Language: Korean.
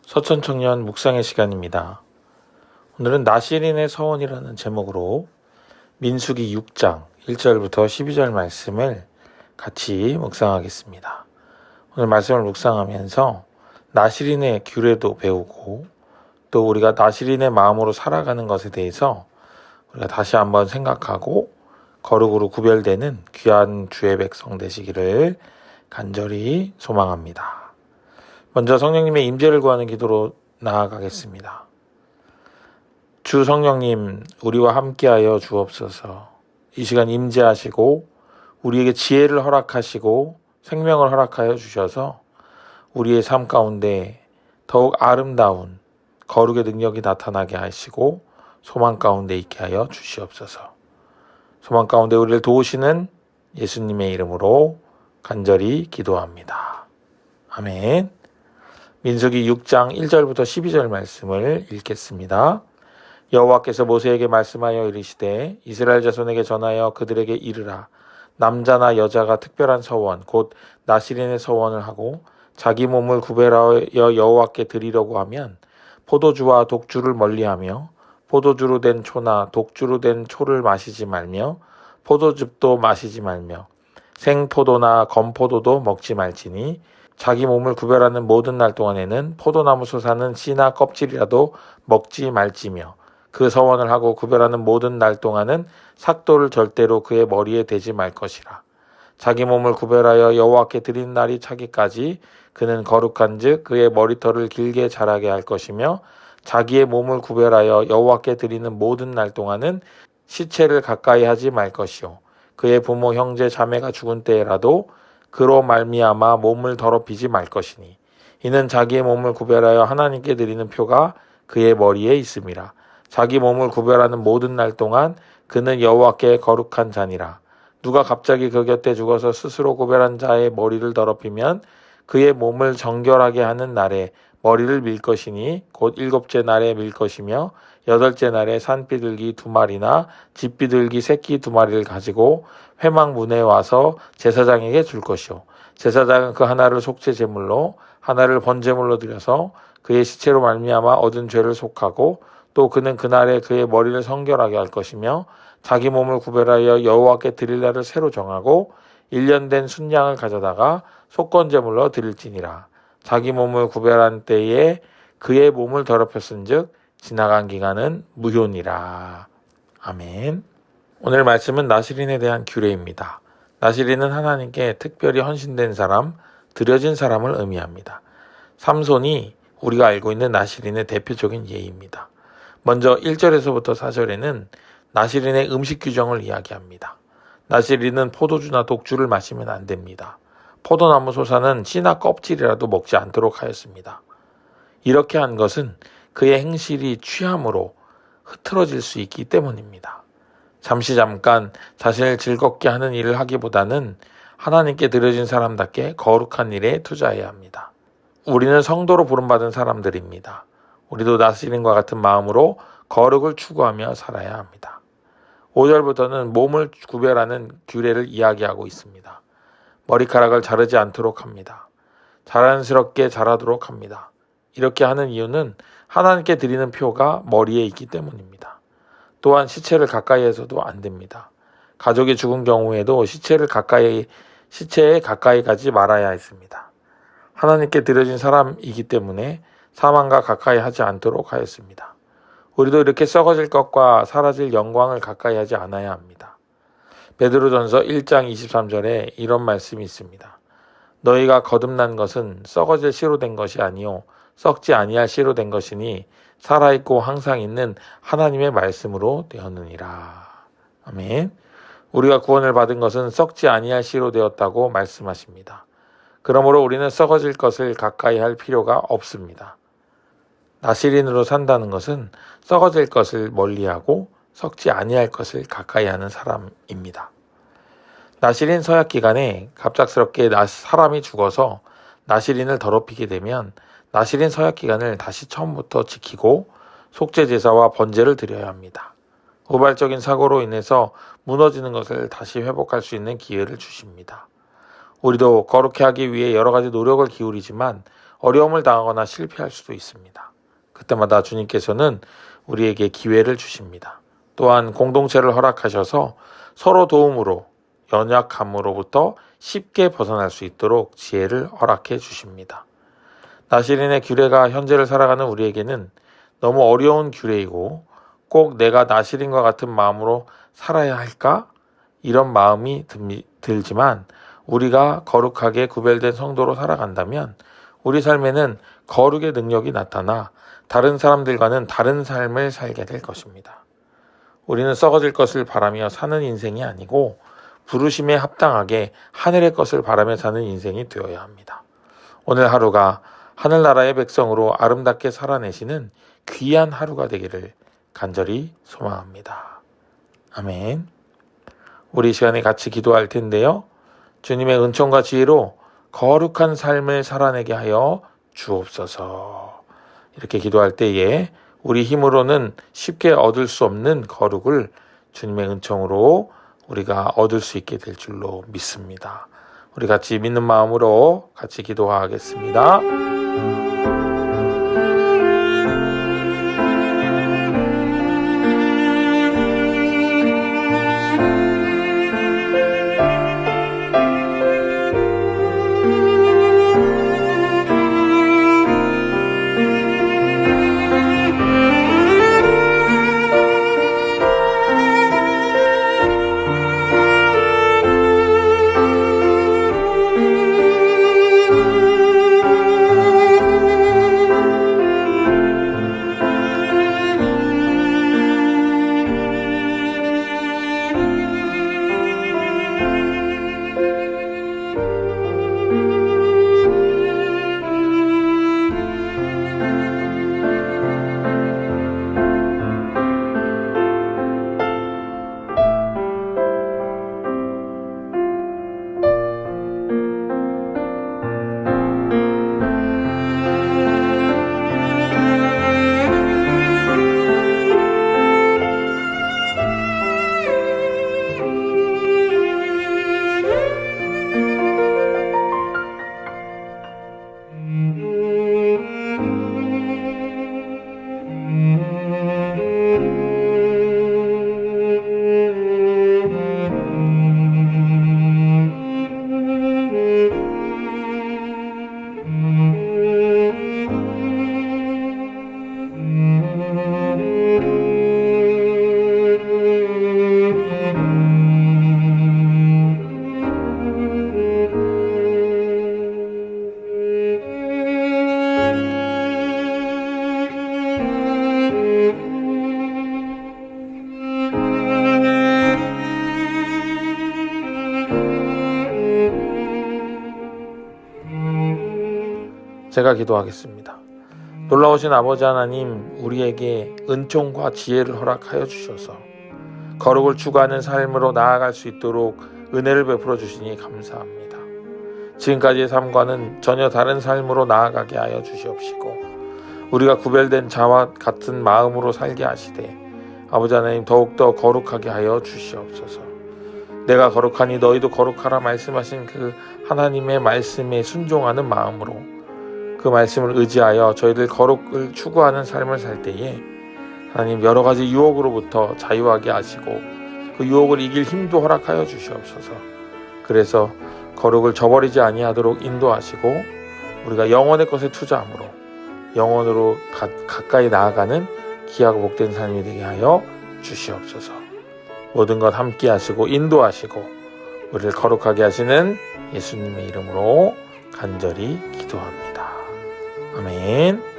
서천청년 묵상의 시간입니다. 오늘은 나시린의 서원이라는 제목으로 민수기 6장 1절부터 12절 말씀을 같이 묵상하겠습니다. 오늘 말씀을 묵상하면서 나시린의 규례도 배우고 또 우리가 나시린의 마음으로 살아가는 것에 대해서 우리가 다시 한번 생각하고 거룩으로 구별되는 귀한 주의 백성 되시기를 간절히 소망합니다. 먼저 성령님의 임재를 구하는 기도로 나아가겠습니다. 주 성령님, 우리와 함께하여 주옵소서. 이 시간 임재하시고 우리에게 지혜를 허락하시고 생명을 허락하여 주셔서 우리의 삶 가운데 더욱 아름다운 거룩의 능력이 나타나게 하시고 소망 가운데 있게 하여 주시옵소서. 소망 가운데 우리를 도우시는 예수님의 이름으로 간절히 기도합니다. 아멘. 민수기 6장 1절부터 12절 말씀을 읽겠습니다. 여호와께서 모세에게 말씀하여 이르시되 이스라엘 자손에게 전하여 그들에게 이르라. 남자나 여자가 특별한 서원 곧 나시린의 서원을 하고 자기 몸을 구별하여 여호와께 드리려고 하면 포도주와 독주를 멀리하며 포도주로 된 초나 독주로 된 초를 마시지 말며 포도즙도 마시지 말며 생포도나 건포도도 먹지 말지니 자기 몸을 구별하는 모든 날 동안에는 포도나무 솟아는 씨나 껍질이라도 먹지 말지며 그 서원을 하고 구별하는 모든 날 동안은 삭도를 절대로 그의 머리에 대지 말 것이라. 자기 몸을 구별하여 여호와께 드린 날이 차기까지 그는 거룩한즉 그의 머리털을 길게 자라게 할 것이며 자기의 몸을 구별하여 여호와께 드리는 모든 날 동안은 시체를 가까이 하지 말 것이요 그의 부모 형제 자매가 죽은 때에라도 그로 말미암아 몸을 더럽히지 말 것이니 이는 자기의 몸을 구별하여 하나님께 드리는 표가 그의 머리에 있음이라. 자기 몸을 구별하는 모든 날 동안 그는 여호와께 거룩한 자니라. 누가 갑자기 그 곁에 죽어서 스스로 구별한 자의 머리를 더럽히면 그의 몸을 정결하게 하는 날에 머리를 밀 것이니 곧 7째 날에 밀 것이며 8째 날에 산비둘기 2마리나 집비둘기 새끼 2마리를 가지고 회막문에 와서 제사장에게 줄 것이요 제사장은 그 하나를 속죄 제물로 하나를 번제물로 드려서 그의 시체로 말미암아 얻은 죄를 속하고 또 그는 그날에 그의 머리를 성결하게 할 것이며 자기 몸을 구별하여 여호와께 드릴 날을 새로 정하고 1년 된 순양을 가져다가 속건제물로 드릴지니라. 자기 몸을 구별한 때에 그의 몸을 더럽혔은즉 지나간 기간은 무효니라. 아멘. 오늘 말씀은 나시린에 대한 규례입니다. 나시린은 하나님께 특별히 헌신된 사람, 드려진 사람을 의미합니다. 삼손이 우리가 알고 있는 나시린의 대표적인 예입니다. 먼저 1절에서부터 4절에는 나시린의 음식 규정을 이야기합니다. 나시린은 포도주나 독주를 마시면 안 됩니다. 포도나무 솟아는 씨나 껍질이라도 먹지 않도록 하였습니다. 이렇게 한 것은 그의 행실이 취함으로 흐트러질 수 있기 때문입니다. 잠깐 자신을 즐겁게 하는 일을 하기보다는 하나님께 드려진 사람답게 거룩한 일에 투자해야 합니다. 우리는 성도로 부름받은 사람들입니다. 우리도 나시린과 같은 마음으로 거룩을 추구하며 살아야 합니다. 5절부터는 몸을 구별하는 규례를 이야기하고 있습니다. 머리카락을 자르지 않도록 합니다. 자연스럽게 자라도록 합니다. 이렇게 하는 이유는 하나님께 드리는 표가 머리에 있기 때문입니다. 또한 시체를 가까이해서도 안 됩니다. 가족이 죽은 경우에도 시체에 가까이 가지 말아야 했습니다. 하나님께 드려진 사람이기 때문에 사망과 가까이 하지 않도록 하였습니다. 우리도 이렇게 썩어질 것과 사라질 영광을 가까이 하지 않아야 합니다. 베드로전서 1장 23절에 이런 말씀이 있습니다. 너희가 거듭난 것은 썩어질 씨로 된 것이 아니요 썩지 아니할 씨로 된 것이니 살아있고 항상 있는 하나님의 말씀으로 되었느니라. 아멘. 우리가 구원을 받은 것은 썩지 아니할 씨로 되었다고 말씀하십니다. 그러므로 우리는 썩어질 것을 가까이 할 필요가 없습니다. 나시린으로 산다는 것은 썩어질 것을 멀리하고 썩지 아니할 것을 가까이 하는 사람입니다. 나시린 서약 기간에 갑작스럽게 사람이 죽어서 나시린을 더럽히게 되면 나시린 서약 기간을 다시 처음부터 지키고 속죄 제사와 번제를 드려야 합니다. 우발적인 사고로 인해서 무너지는 것을 다시 회복할 수 있는 기회를 주십니다. 우리도 거룩해 하기 위해 여러 가지 노력을 기울이지만 어려움을 당하거나 실패할 수도 있습니다. 그때마다 주님께서는 우리에게 기회를 주십니다. 또한 공동체를 허락하셔서 서로 도움으로 연약함으로부터 쉽게 벗어날 수 있도록 지혜를 허락해 주십니다. 나시린의 규례가 현재를 살아가는 우리에게는 너무 어려운 규례이고 꼭 내가 나시린과 같은 마음으로 살아야 할까? 이런 마음이 들지만 우리가 거룩하게 구별된 성도로 살아간다면 우리 삶에는 거룩의 능력이 나타나 다른 사람들과는 다른 삶을 살게 될 것입니다. 우리는 썩어질 것을 바라며 사는 인생이 아니고 부르심에 합당하게 하늘의 것을 바라며 사는 인생이 되어야 합니다. 오늘 하루가 하늘나라의 백성으로 아름답게 살아내시는 귀한 하루가 되기를 간절히 소망합니다. 아멘. 우리 이 시간에 같이 기도할 텐데요. 주님의 은총과 지혜로 거룩한 삶을 살아내게 하여 주옵소서. 이렇게 기도할 때에 우리 힘으로는 쉽게 얻을 수 없는 거룩을 주님의 은총으로 우리가 얻을 수 있게 될 줄로 믿습니다. 우리 같이 믿는 마음으로 같이 기도하겠습니다. 제가 기도하겠습니다. 놀라우신 아버지 하나님, 우리에게 은총과 지혜를 허락하여 주셔서 거룩을 추구하는 삶으로 나아갈 수 있도록 은혜를 베풀어 주시니 감사합니다. 지금까지의 삶과는 전혀 다른 삶으로 나아가게 하여 주시옵시고 우리가 구별된 자와 같은 마음으로 살게 하시되 아버지 하나님 더욱더 거룩하게 하여 주시옵소서. 내가 거룩하니 너희도 거룩하라 말씀하신 그 하나님의 말씀에 순종하는 마음으로 그 말씀을 의지하여 저희들 거룩을 추구하는 삶을 살 때에 하나님 여러 가지 유혹으로부터 자유하게 하시고 그 유혹을 이길 힘도 허락하여 주시옵소서. 그래서 거룩을 저버리지 아니하도록 인도하시고 우리가 영원의 것에 투자함으로 영원으로 가까이 나아가는 귀하고 복된 삶이 되게 하여 주시옵소서. 모든 것 함께 하시고 인도하시고 우리를 거룩하게 하시는 예수님의 이름으로 간절히 기도합니다. 아멘.